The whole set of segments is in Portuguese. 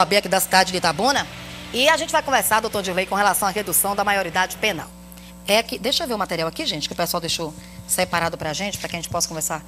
Aqui da cidade de Itabuna, e a gente vai conversar, doutor Dirley, com relação à redução da maioridade penal. Deixa eu ver o material aqui, gente, que o pessoal deixou separado para a gente que a gente possa conversar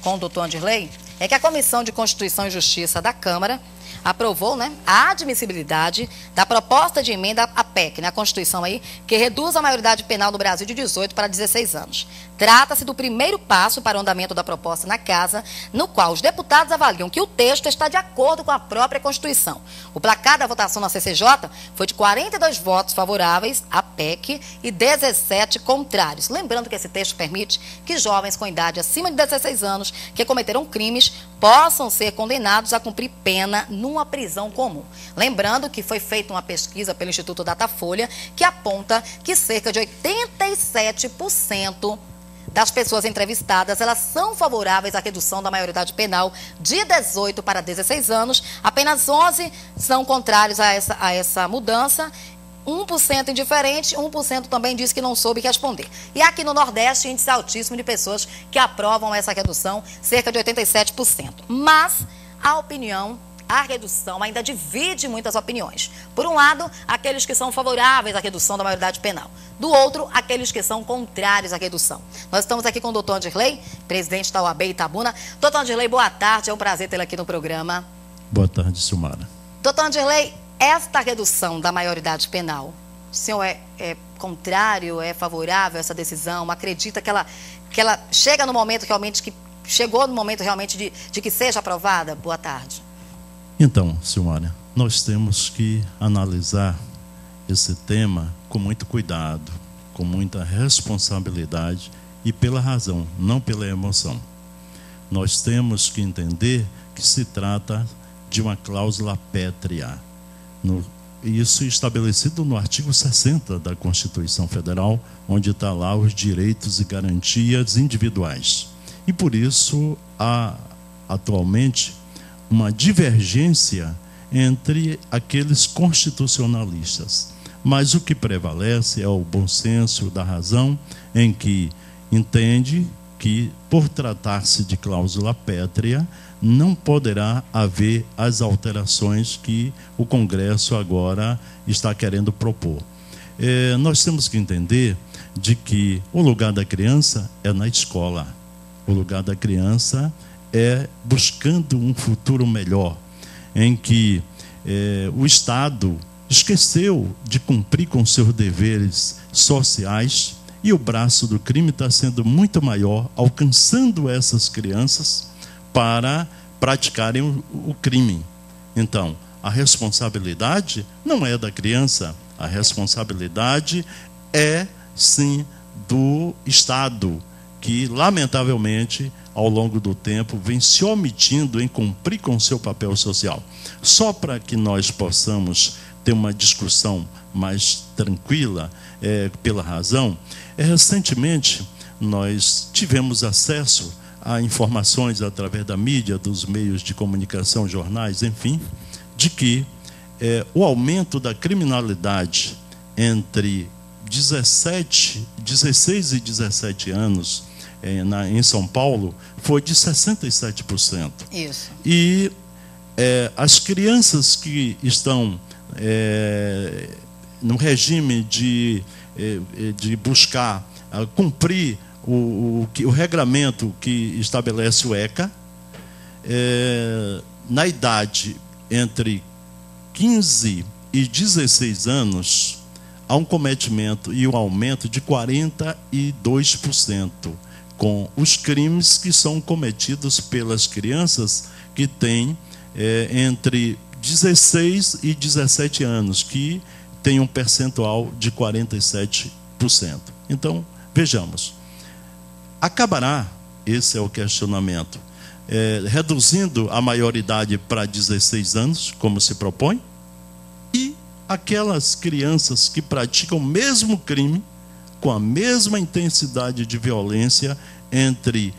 com o doutor Dirley. É que a Comissão de Constituição e Justiça da Câmara aprovou, a admissibilidade da proposta de emenda à PEC, a Constituição aí, que reduz a maioridade penal no Brasil de 18 para 16 anos. Trata-se do primeiro passo para o andamento da proposta na Casa, no qual os deputados avaliam que o texto está de acordo com a própria Constituição. O placar da votação na CCJ foi de 42 votos favoráveis à PEC e 17 contrários. Lembrando que esse texto permite que jovens com idade acima de 16 anos que cometeram crimes possam ser condenados a cumprir pena numa prisão comum. Lembrando que foi feita uma pesquisa pelo Instituto Datafolha que aponta que cerca de 87% das pessoas entrevistadas, elas são favoráveis à redução da maioridade penal de 18 para 16 anos. Apenas 11 são contrários a essa mudança. 1% indiferente, 1% também diz que não soube responder. E aqui no Nordeste, índice altíssimo de pessoas que aprovam essa redução, cerca de 87%. Mas a redução ainda divide muitas opiniões. Por um lado, aqueles que são favoráveis à redução da maioridade penal. Do outro, aqueles que são contrários à redução. Nós estamos aqui com o doutor Dirley, presidente da OAB Itabuna. Doutor Dirley, boa tarde, é um prazer tê-lo aqui no programa. Boa tarde, Silmara. Doutor Dirley, esta redução da maioridade penal, o senhor é contrário, é favorável a essa decisão? Acredita que ela chega no momento realmente de que seja aprovada? Boa tarde. Então, Silmara, nós temos que analisar esse tema com muito cuidado, com muita responsabilidade e pela razão, não pela emoção. Nós temos que entender que se trata de uma cláusula pétrea. Isso estabelecido no artigo 60 da Constituição Federal, onde está lá os direitos e garantias individuais. E por isso há atualmente uma divergência entre aqueles constitucionalistas. Mas o que prevalece é o bom senso da razão, em que entende que, por tratar-se de cláusula pétrea, não poderá haver as alterações que o Congresso agora está querendo propor. Nós temos que entender de que o lugar da criança é na escola. O lugar da criança é buscando um futuro melhor, em que o Estado esqueceu de cumprir com seus deveres sociais e o braço do crime está sendo muito maior, alcançando essas crianças para praticarem o crime. Então, a responsabilidade não é da criança, a responsabilidade é, sim, do Estado, que, lamentavelmente, ao longo do tempo, vem se omitindo em cumprir com o seu papel social. Só para que nós possamos ter uma discussão mais tranquila, pela razão, recentemente nós tivemos acesso a informações através da mídia, dos meios de comunicação, jornais, enfim, de que o aumento da criminalidade entre 16 e 17 anos em São Paulo foi de 67%. Isso. E as crianças que estão no regime de buscar cumprir o regramento que estabelece o ECA, na idade entre 15 e 16 anos, há um cometimento e um aumento de 42% com os crimes que são cometidos pelas crianças que têm entre 16 e 17 anos, que tem um percentual de 47%. Então, vejamos. Acabará, esse é o questionamento, reduzindo a maioridade para 16 anos, como se propõe, e aquelas crianças que praticam o mesmo crime, com a mesma intensidade de violência, entre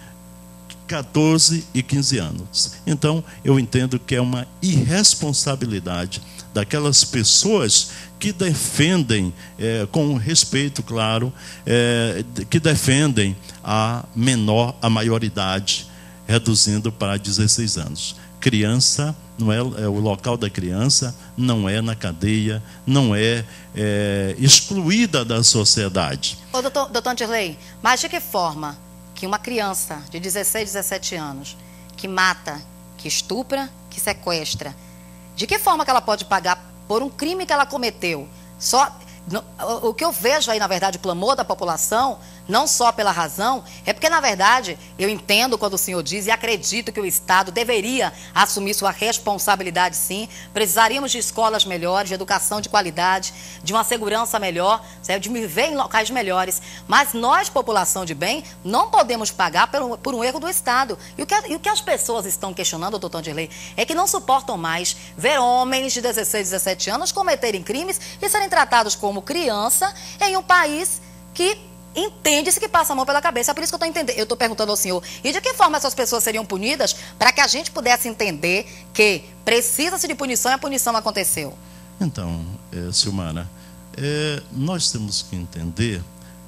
14 e 15 anos. Então, eu entendo que é uma irresponsabilidade daquelas pessoas que defendem, com respeito, claro, que defendem a maioridade, reduzindo para 16 anos. criança, não é o local da criança, não é na cadeia, não é, excluída da sociedade. Ô, doutor Anderley, mas de que forma que uma criança de 16, 17 anos, que mata, que estupra, que sequestra, de que forma que ela pode pagar por um crime que ela cometeu? O que eu vejo aí, na verdade, o clamor da população, não só pela razão, é porque, na verdade, eu entendo quando o senhor diz e acredito que o Estado deveria assumir sua responsabilidade, sim. Precisaríamos de escolas melhores, de educação de qualidade, de uma segurança melhor, de viver em locais melhores. Mas nós, população de bem, não podemos pagar por um erro do Estado. E o que as pessoas estão questionando, doutor Anderley, é que não suportam mais ver homens de 16, 17 anos cometerem crimes e serem tratados como criança em um país que entende-se que passa a mão pela cabeça. É por isso que eu estou perguntando ao senhor, e de que forma essas pessoas seriam punidas para que a gente pudesse entender que precisa-se de punição e a punição aconteceu? Então, Silmara, nós temos que entender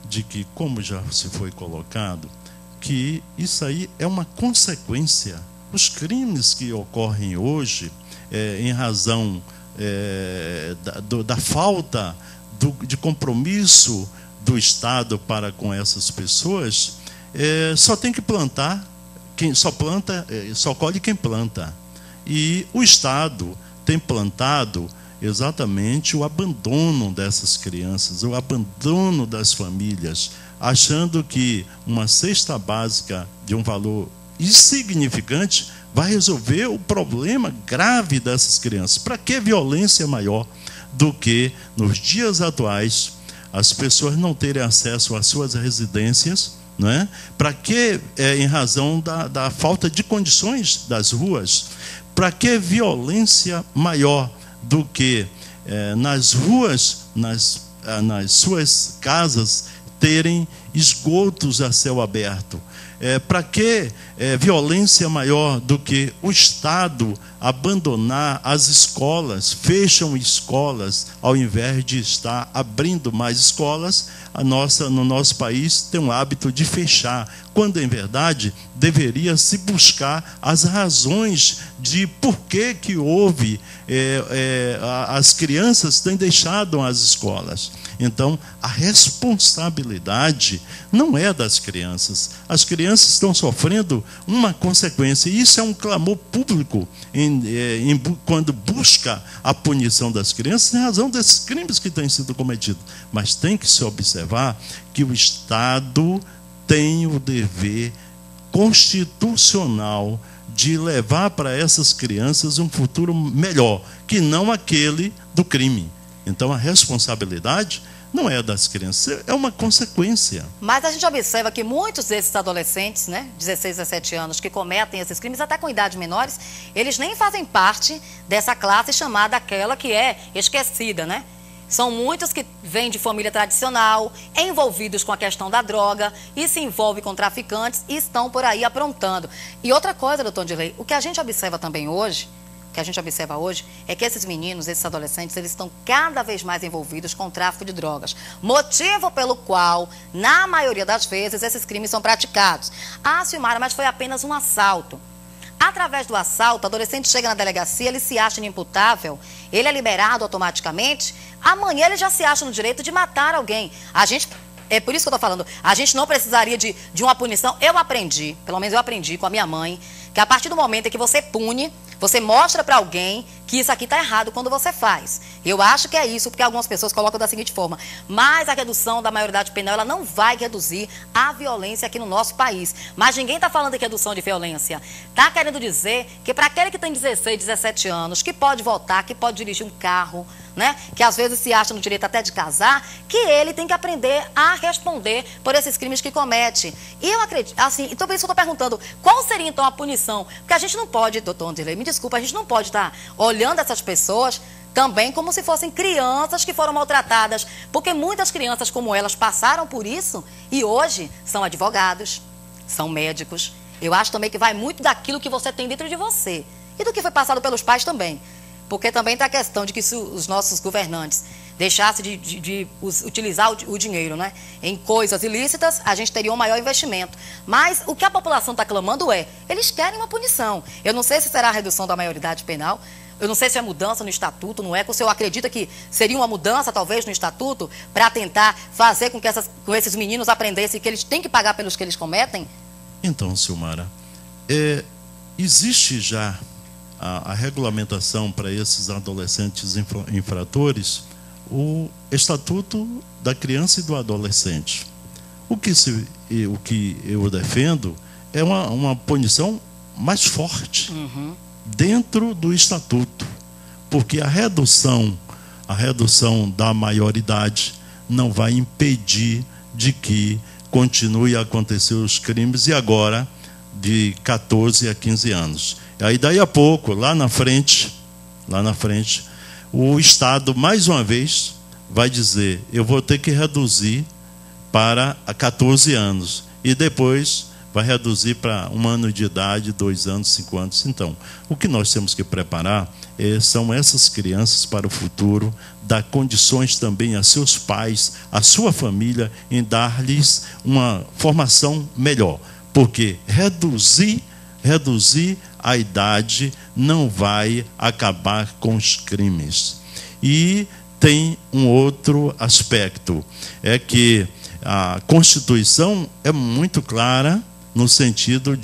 de que, como já se foi colocado, que isso aí é uma consequência. Os crimes que ocorrem hoje, em razão da falta de compromisso do Estado para com essas pessoas, só tem que plantar, quem só planta, só colhe quem planta. E o Estado tem plantado exatamente o abandono dessas crianças, o abandono das famílias, achando que uma cesta básica de um valor insignificante vai resolver o problema grave dessas crianças. Para que violência maior do que, nos dias atuais, as pessoas não terem acesso às suas residências, não é? Para que, em razão da falta de condições das ruas, para que violência maior do que nas ruas, nas suas casas, terem esgotos a céu aberto? Para que violência maior do que o Estado abandonar as escolas, fecham escolas, ao invés de estar abrindo mais escolas? No nosso país tem um hábito de fechar, quando em verdade deveria se buscar as razões de por que houve, as crianças têm deixado as escolas. Então, a responsabilidade não é das crianças. As crianças estão sofrendo uma consequência. E isso é um clamor público quando busca a punição das crianças em razão desses crimes que têm sido cometidos. Mas tem que se observar que o Estado tem o dever constitucional de levar para essas crianças um futuro melhor, que não aquele do crime. Então, a responsabilidade não é das crianças, é uma consequência. Mas a gente observa que muitos desses adolescentes, 16, 17 anos, que cometem esses crimes, até com idades menores, eles nem fazem parte dessa classe chamada aquela que é esquecida, São muitos que vêm de família tradicional, envolvidos com a questão da droga, e se envolvem com traficantes e estão por aí aprontando. E outra coisa, doutor Anderley, o que a gente observa também hoje, é que esses meninos, esses adolescentes, eles estão cada vez mais envolvidos com o tráfico de drogas. Motivo pelo qual, na maioria das vezes, esses crimes são praticados. Ah, Silmara, mas foi apenas um assalto. Através do assalto, o adolescente chega na delegacia, ele se acha inimputável, ele é liberado automaticamente, amanhã ele já se acha no direito de matar alguém. É por isso que eu estou falando, a gente não precisaria de uma punição. Eu aprendi, pelo menos eu aprendi com a minha mãe, que a partir do momento em que você pune, você mostra para alguém que isso aqui está errado quando você faz. Eu acho que é isso, porque algumas pessoas colocam da seguinte forma: mas a redução da maioridade penal, ela não vai reduzir a violência aqui no nosso país. Mas ninguém está falando de redução de violência. Está querendo dizer que para aquele que tem 16, 17 anos, que pode votar, que pode dirigir um carro, que às vezes se acha no direito até de casar, que ele tem que aprender a responder por esses crimes que comete. E eu acredito, assim, então por isso que eu estou perguntando, qual seria então a punição? Porque a gente não pode, doutor Anderley, me desculpa, a gente não pode estar olhando essas pessoas também como se fossem crianças que foram maltratadas, porque muitas crianças como elas passaram por isso e hoje são advogados, são médicos. Eu acho também que vai muito daquilo que você tem dentro de você e do que foi passado pelos pais também. Porque também tem a questão de que se os nossos governantes deixasse de utilizar o dinheiro, né, em coisas ilícitas, a gente teria um maior investimento. Mas o que a população está clamando eles querem uma punição. Eu não sei se será a redução da maioridade penal, eu não sei se é mudança no estatuto, não é? O senhor acredita que seria uma mudança, talvez, no estatuto, para tentar fazer com que esses meninos aprendessem que eles têm que pagar pelos que eles cometem? Então, Silmara, existe já a regulamentação para esses adolescentes infratores, o Estatuto da Criança e do Adolescente. O que eu defendo é uma punição mais forte dentro do Estatuto, porque a redução da maioridade não vai impedir de que continue a acontecer os crimes, e agora de 14 a 15 anos. E aí, daí a pouco, lá na frente, o Estado, mais uma vez, vai dizer: eu vou ter que reduzir para 14 anos. E depois vai reduzir para 1 ano de idade, 2 anos, 5 anos. Então, o que nós temos que preparar são essas crianças para o futuro, dar condições também a seus pais, a sua família, em dar-lhes uma formação melhor. Porque reduzir a idade não vai acabar com os crimes. E tem um outro aspecto, é que a Constituição é muito clara no sentido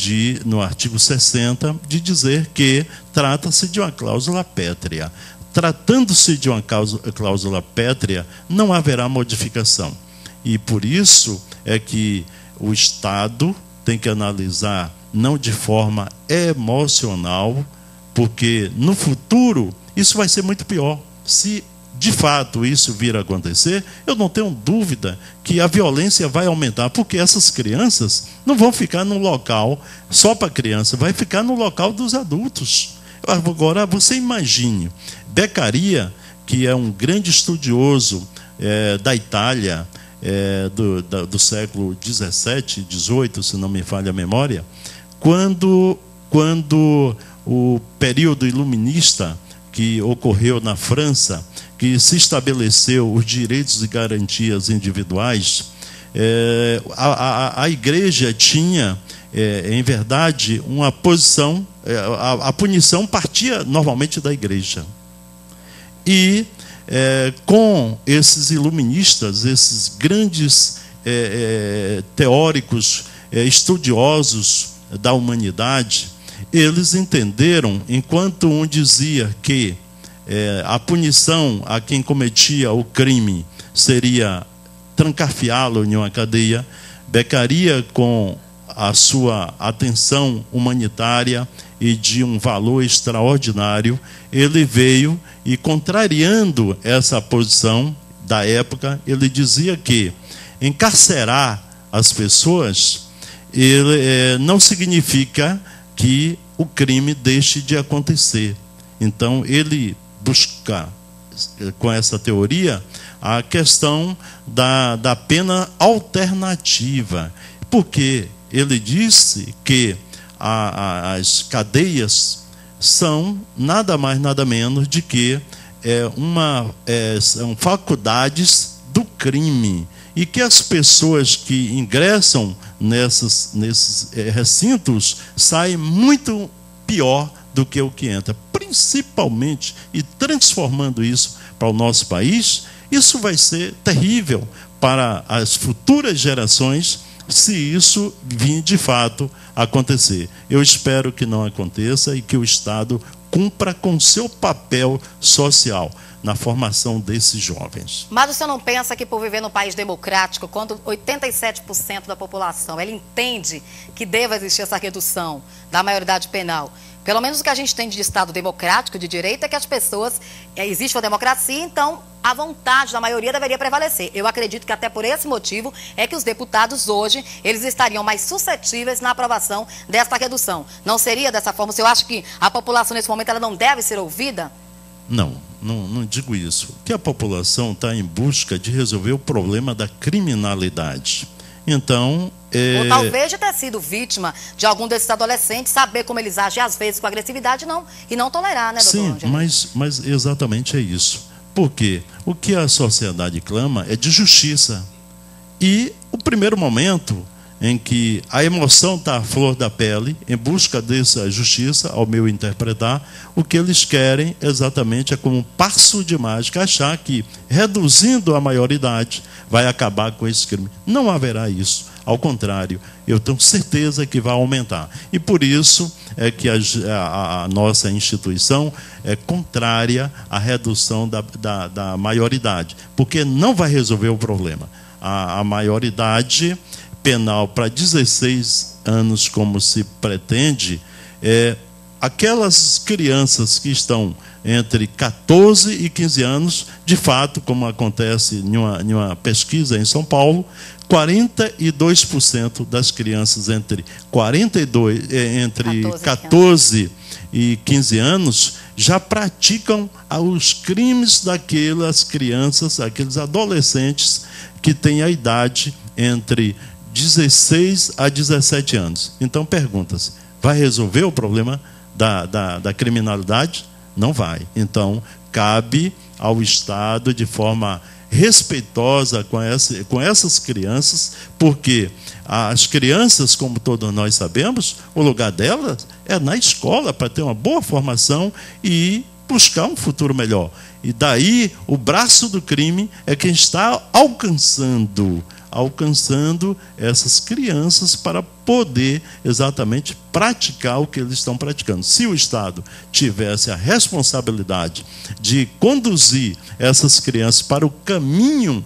no artigo 60, de dizer que trata-se de uma cláusula pétrea. Tratando-se de uma cláusula pétrea, não haverá modificação. E por isso é que o Estado tem que analisar não de forma emocional, porque no futuro isso vai ser muito pior. Se de fato isso vir a acontecer, eu não tenho dúvida que a violência vai aumentar, porque essas crianças não vão ficar num local só para criança, vai ficar no local dos adultos. Agora, você imagine, Beccaria, que é um grande estudioso da Itália, do século 17, 18, se não me falha a memória, quando o período iluminista que ocorreu na França, que se estabeleceu os direitos e garantias individuais, a igreja tinha, em verdade, uma posição, a punição partia normalmente da igreja. E com esses iluministas, esses grandes teóricos, estudiosos da humanidade, eles entenderam, enquanto um dizia que a punição a quem cometia o crime seria trancafiá-lo em uma cadeia, Beccaria, com a sua atenção humanitária e de um valor extraordinário, ele veio e, contrariando essa posição da época, ele dizia que encarcerar as pessoas não significa que o crime deixe de acontecer. Então, ele busca, com essa teoria, a questão da pena alternativa, porque ele disse que as cadeias são nada mais, nada menos de que são faculdades do crime, e que as pessoas que ingressam nesses recintos saem muito pior do que o que entra, principalmente, e transformando isso para o nosso país, isso vai ser terrível para as futuras gerações, se isso vir de fato acontecer. Eu espero que não aconteça e que o Estado cumpra com seu papel social na formação desses jovens. Mas o senhor não pensa que, por viver num país democrático, quando 87% da população ele entende que deva existir essa redução da maioridade penal, pelo menos o que a gente tem de Estado democrático, de direito, é que as pessoas, existe uma democracia, então a vontade da maioria deveria prevalecer. Eu acredito que até por esse motivo é que os deputados hoje, eles estariam mais suscetíveis na aprovação desta redução. Não seria dessa forma? O senhor acha que a população nesse momento ela não deve ser ouvida? Não digo isso. Que a população está em busca de resolver o problema da criminalidade. Então, ou talvez de ter sido vítima de algum desses adolescentes, saber como eles agem, às vezes, com agressividade, e não tolerar, né, doutor? Sim, mas exatamente é isso. Por quê? O que a sociedade clama é de justiça. E o primeiro momento em que a emoção está à flor da pele, em busca dessa justiça, ao meu interpretar, o que eles querem exatamente é como um passo de mágica, achar que reduzindo a maioridade vai acabar com esse crime. Não haverá isso. Ao contrário, eu tenho certeza que vai aumentar. E por isso é que a nossa instituição é contrária à redução da maioridade, porque não vai resolver o problema. A maioridade penal para 16 anos, como se pretende, aquelas crianças que estão entre 14 e 15 anos, de fato, como acontece em uma pesquisa em São Paulo, 42% das crianças entre 14 e 15 anos já praticam os crimes daquelas crianças, aqueles adolescentes que têm a idade entre 16 a 17 anos. Então, pergunta-se, vai resolver o problema da criminalidade? Não vai. Então, cabe ao Estado, de forma respeitosa com essas crianças, porque as crianças, como todos nós sabemos, o lugar delas é na escola, para ter uma boa formação e buscar um futuro melhor. E daí, o braço do crime é quem está alcançando essas crianças para poder exatamente praticar o que eles estão praticando. Se o Estado tivesse a responsabilidade de conduzir essas crianças para o caminho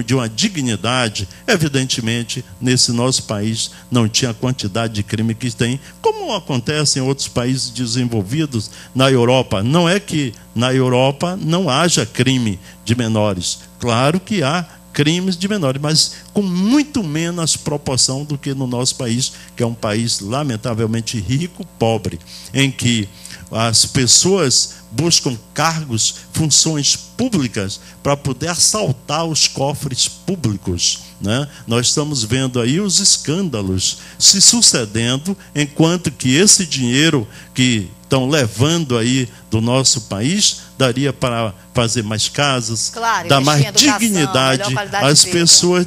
de uma dignidade, evidentemente, nesse nosso país não tinha a quantidade de crime que tem, como acontece em outros países desenvolvidos na Europa. Não é que na Europa não haja crime de menores. Claro que há crimes de menores, mas com muito menos proporção do que no nosso país, que é um país lamentavelmente rico, pobre, em que as pessoas buscam cargos, funções públicas para poder assaltar os cofres públicos, né? Nós estamos vendo aí os escândalos se sucedendo, enquanto que esse dinheiro que estão levando aí do nosso país daria para fazer mais casas, claro, dar mais dignidade às pessoas,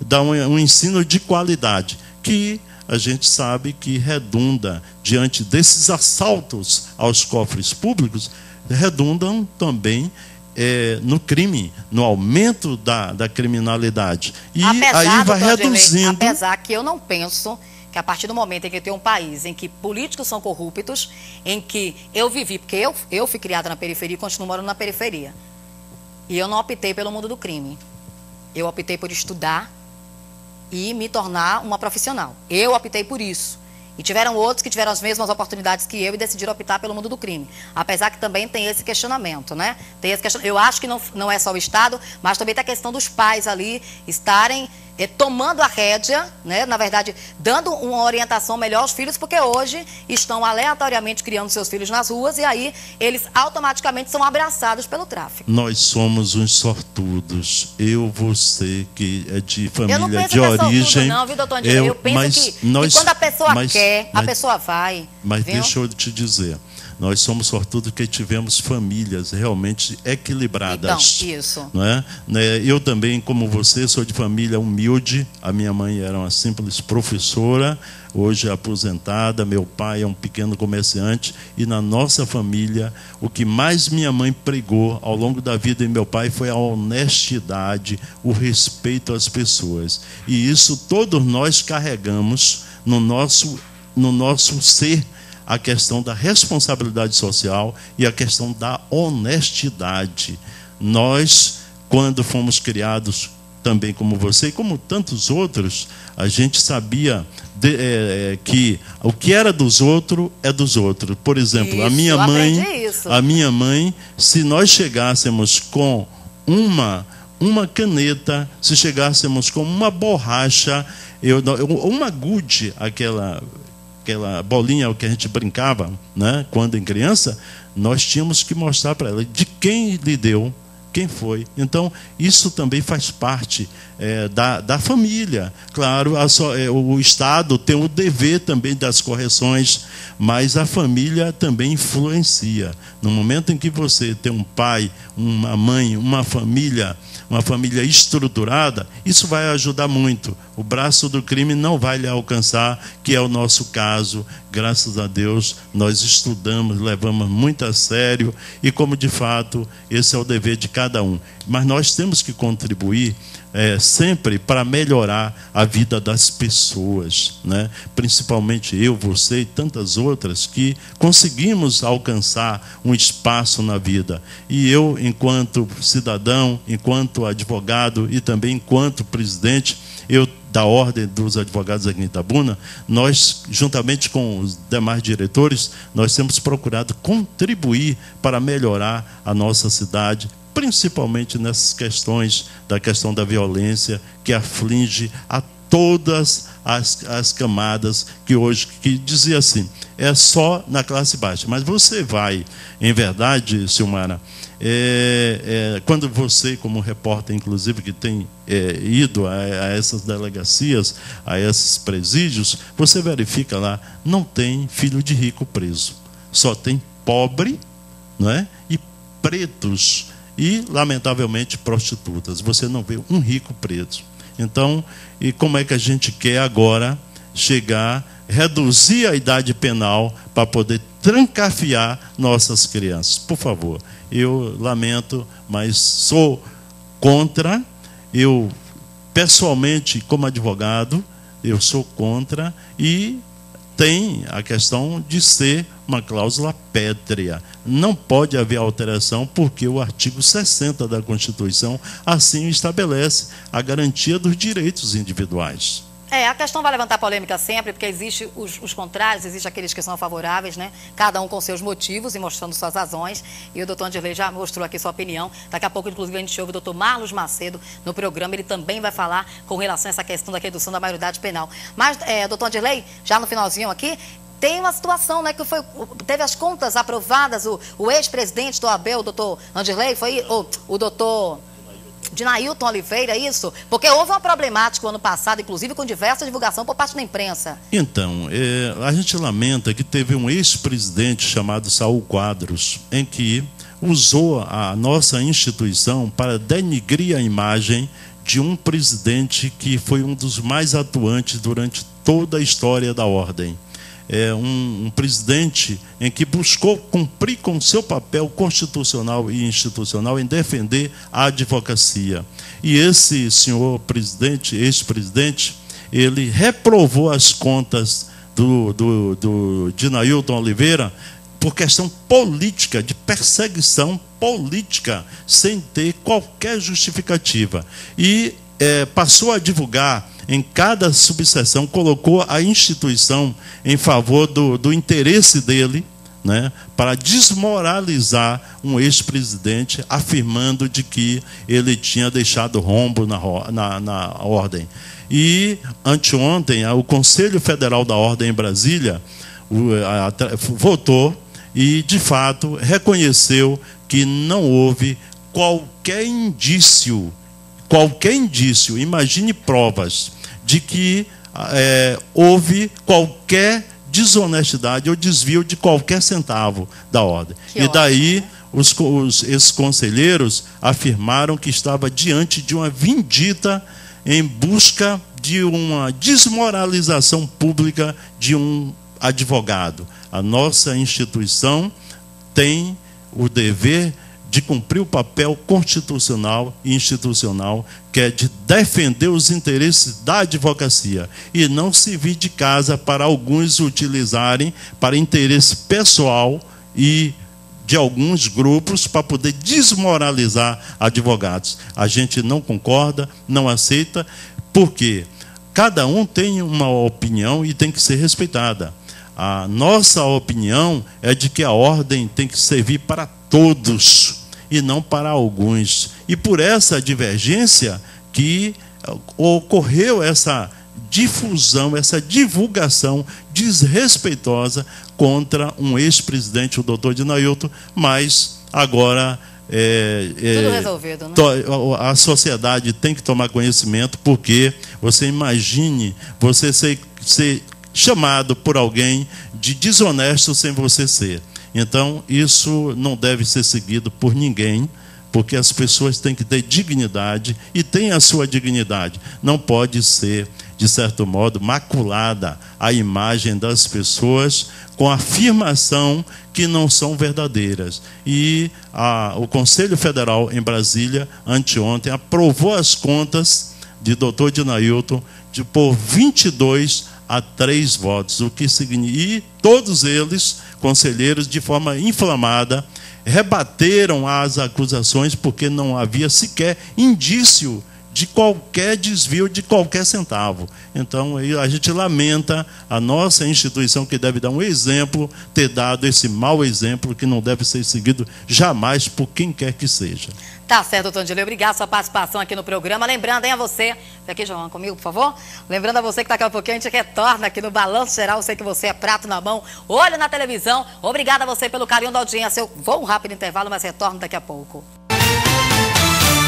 dar um ensino de qualidade, que a gente sabe que redunda, diante desses assaltos aos cofres públicos, redundam também no crime, no aumento da criminalidade. E aí vai reduzindo. Apesar que eu não penso que a partir do momento em que tem um país em que políticos são corruptos, em que eu vivi, porque eu fui criada na periferia e continuo morando na periferia, e eu não optei pelo mundo do crime. Eu optei por estudar e me tornar uma profissional. Eu optei por isso. E tiveram outros que tiveram as mesmas oportunidades que eu e decidiram optar pelo mundo do crime. Apesar que também tem esse questionamento, né? Eu acho que não é só o Estado, mas também tem a questão dos pais ali estarem tomando a rédea, né? Na verdade, dando uma orientação melhor aos filhos, porque hoje estão aleatoriamente criando seus filhos nas ruas e aí eles automaticamente são abraçados pelo tráfico. Nós somos uns sortudos. Você que é de família de origem. Não, viu, doutor André? Eu penso que quando a pessoa quer, a pessoa vai. Mas viu? Deixa eu te dizer. Nós somos sortudos porque tivemos famílias realmente equilibradas. Então, isso. Não é? Eu também, como você, sou de família humilde. A minha mãe era uma simples professora, hoje é aposentada. Meu pai é um pequeno comerciante. E na nossa família, o que mais minha mãe pregou ao longo da vida de meu pai foi a honestidade, o respeito às pessoas. E isso todos nós carregamos no nosso ser, a questão da responsabilidade social e a questão da honestidade. Nós, quando fomos criados também como você e como tantos outros, a gente sabia que o que era dos outros é dos outros. Por exemplo, a minha mãe, se nós chegássemos com uma caneta, se chegássemos com uma borracha, uma gude, aquela bolinha que a gente brincava, né, quando em criança, nós tínhamos que mostrar para ela de quem lhe deu, quem foi. Então, isso também faz parte da família. Claro, o Estado tem o dever também das correções, mas a família também influencia. No momento em que você tem um pai, uma mãe, uma família estruturada, isso vai ajudar muito. O braço do crime não vai lhe alcançar, que é o nosso caso. Graças a Deus, nós estudamos, levamos muito a sério, e como de fato, esse é o dever de cada um. Mas nós temos que contribuir sempre para melhorar a vida das pessoas, né? Principalmente eu, você e tantas outras que conseguimos alcançar um espaço na vida. E eu, enquanto cidadão, enquanto advogado e também enquanto presidente, da Ordem dos Advogados aqui em Itabuna, nós, juntamente com os demais diretores, nós temos procurado contribuir para melhorar a nossa cidade, principalmente nessas questões, da questão da violência, que aflige a todas as camadas, que dizia assim, é só na classe baixa. Mas você vai, em verdade, Silmara, quando você, como repórter, inclusive, que tem ido a essas delegacias, a esses presídios, você verifica lá, não tem filho de rico preso. Só tem pobre, não é? E pretos, e, lamentavelmente, prostitutas. Você não vê um rico preso. Então, e como é que a gente quer agora reduzir a idade penal para poder trancafiar nossas crianças? Por favor, eu lamento, mas sou contra. Eu, pessoalmente, como advogado, eu sou contra, e tem a questão de ser uma cláusula pétrea. Não pode haver alteração, porque o artigo 60 da Constituição assim estabelece a garantia dos direitos individuais. A questão vai levantar polêmica sempre, porque existe os contrários, existe aqueles que são favoráveis, né? Cada um com seus motivos e mostrando suas razões. E o doutor Anderley já mostrou aqui sua opinião. Daqui a pouco, inclusive, a gente ouve o doutor Marlos Macedo no programa. Ele também vai falar com relação a essa questão da redução da maioridade penal. Mas, doutor Anderley, já no finalzinho aqui, tem uma situação, né, que teve as contas aprovadas, o ex-presidente do OAB, o doutor Anderley, foi o doutor Dinailton Oliveira, isso? Porque houve uma problemática o ano passado, inclusive com diversa divulgação por parte da imprensa. Então, a gente lamenta que teve um ex-presidente chamado Saul Quadros, em que usou a nossa instituição para denigrir a imagem de um presidente que foi um dos mais atuantes durante toda a história da Ordem. Um presidente em que buscou cumprir com seu papel constitucional e institucional em defender a advocacia. E esse senhor presidente, ex-presidente, ele reprovou as contas do Dinailton Oliveira por questão política, de perseguição política, sem ter qualquer justificativa. E passou a divulgar em cada subseção, colocou a instituição em favor do interesse dele, né, para desmoralizar um ex-presidente, afirmando de que ele tinha deixado rombo na Ordem. E anteontem, o Conselho Federal da Ordem em Brasília votou e, de fato, reconheceu que não houve qualquer indício, imagine provas, de que houve qualquer desonestidade ou desvio de qualquer centavo da Ordem. E daí esses conselheiros afirmaram que estava diante de uma vindita em busca de uma desmoralização pública de um advogado. A nossa instituição tem o dever de cumprir o papel constitucional e institucional, que é de defender os interesses da advocacia e não servir de casa para alguns utilizarem para interesse pessoal e de alguns grupos para poder desmoralizar advogados. A gente não concorda, não aceita, porque cada um tem uma opinião e tem que ser respeitada. A nossa opinião é de que a ordem tem que servir para todos e não para alguns. E por essa divergência que ocorreu essa difusão, essa divulgação desrespeitosa contra um ex-presidente, o doutor Dinailton, mas agora Tudo resolvido, né? A sociedade tem que tomar conhecimento, porque você imagine você ser chamado por alguém de desonesto sem você ser. Então, isso não deve ser seguido por ninguém, porque as pessoas têm que ter dignidade e têm a sua dignidade. Não pode ser, de certo modo, maculada a imagem das pessoas com afirmação que não são verdadeiras. E o Conselho Federal em Brasília, aprovou as contas de Dr. Dinailton por 22-3 votos, o que significa, e todos eles, conselheiros, de forma inflamada, rebateram as acusações, porque não havia sequer indício de qualquer desvio de qualquer centavo. Então, a gente lamenta a nossa instituição, que deve dar um exemplo, ter dado esse mau exemplo, que não deve ser seguido jamais por quem quer que seja. Tá certo, doutor Andilei. Obrigado pela sua participação aqui no programa. Lembrando, hein, a você... Vem aqui, João, comigo, por favor. Lembrando a você que daqui a pouquinho a gente retorna aqui no Balanço Geral. Eu sei que você é prato na mão, olho na televisão. Obrigada a você pelo carinho da audiência. Eu vou um rápido intervalo, mas retorno daqui a pouco.